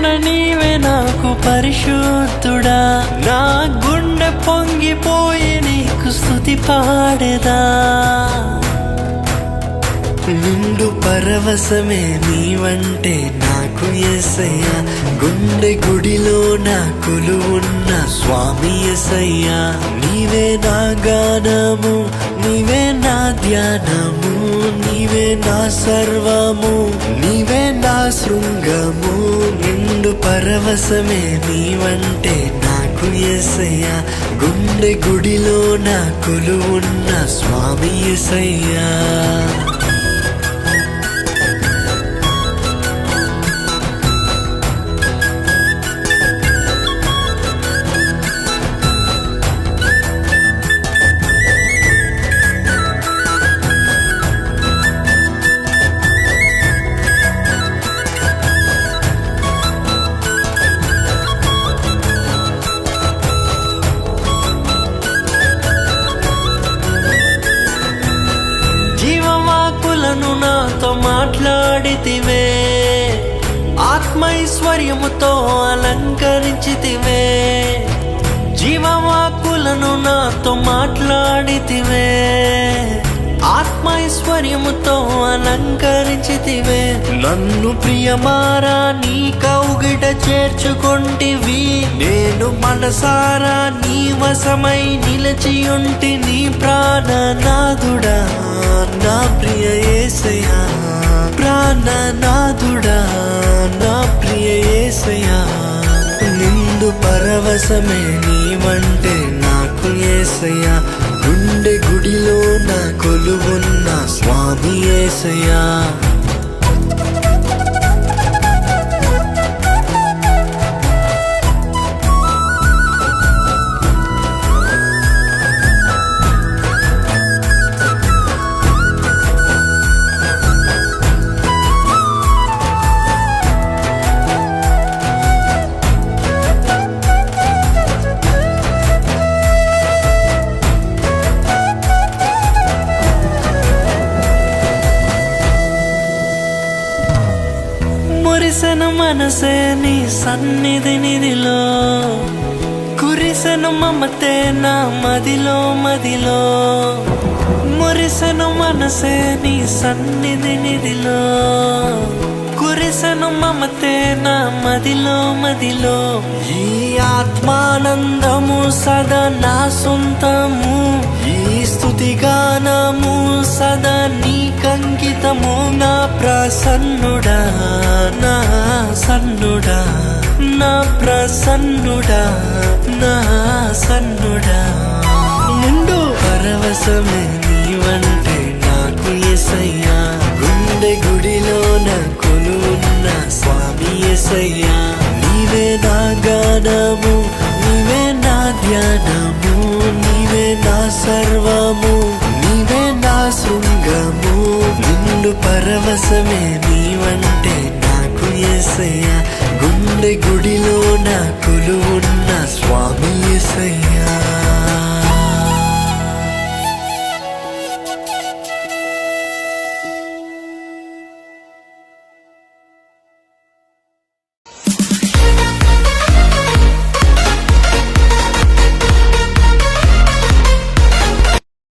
అండగుండా నీవే నాకు పరిశుద్ధుడా, నా గుండె పొంగిపోయి నీకు స్తుతి పాడేదా. నిండు పరవశమే నీవంటే నాకు యేసయ్యా, గుండె గుడిలో నా కొలువున్న స్వామి యేసయ్యా. నీవే నా గానము, నీవే నా ధ్యానము, నీవే నా సర్వము, నీవే నా శృంగము. నిండు పరవశమే నీవంటే నాకు యేసయ్యా, గుండె గుడిలో నా కొలువున్న స్వామి యేసయ్యా. జీవవాకులను నాతో మాట్లాడితివే, ఆత్మైశ్వర్యముతో అలంకరించితివే. జీవవాకులను నాతో మాట్లాడితివే, ఆత్మైశ్వర్యముతో అలంకరించితివే. నన్ను ప్రియమారా నీ కౌగిట చేర్చుకొంటివి, నేను మనసారా నీ వశమై నిలిచియుంటి. నీ ప్రాణనాథుడా నా ప్రియ యేసయ్యా, ప్రాణనాథుడా నా ప్రియ యేసయ్యా. నిండు పరవశమే నీవంటే నాకు యేసయ్యా, గుండె గుడిలో నా కొలువున్న స్వామి యేసయ్యా. మురిసెను మనసే నీ సన్నిధి నిధిలో, కురిసెను మమతే నా మదిలో మదిలో. మురిసెను మనసే నీ సన్నిధి నిధిలో, కురిసెను మమతే నా మదిలో మదిలో. ఈ ఆత్మానందము సదా నా సొంతము, ఈ స్తుతి గానము సదా నీకంకితము. నా ప్రసన్నుడా నా సన్నుడా, నా ప్రసన్నుడా నా సన్నుడా. నిండు పరవశమే నీవంటే నాకు యేసయ్యా, గుండె గుడిలో నా కొలువున్న స్వామి యేసయ్యా. నీవే నా గానము, నీవే నా ధ్యానము, నీవే నా సర్వము, నీవే నా శృంగము. నిండు పరవశమే నీవంటే నాకు యేసయ్యా, గుండె గుడిలో నా కొలువు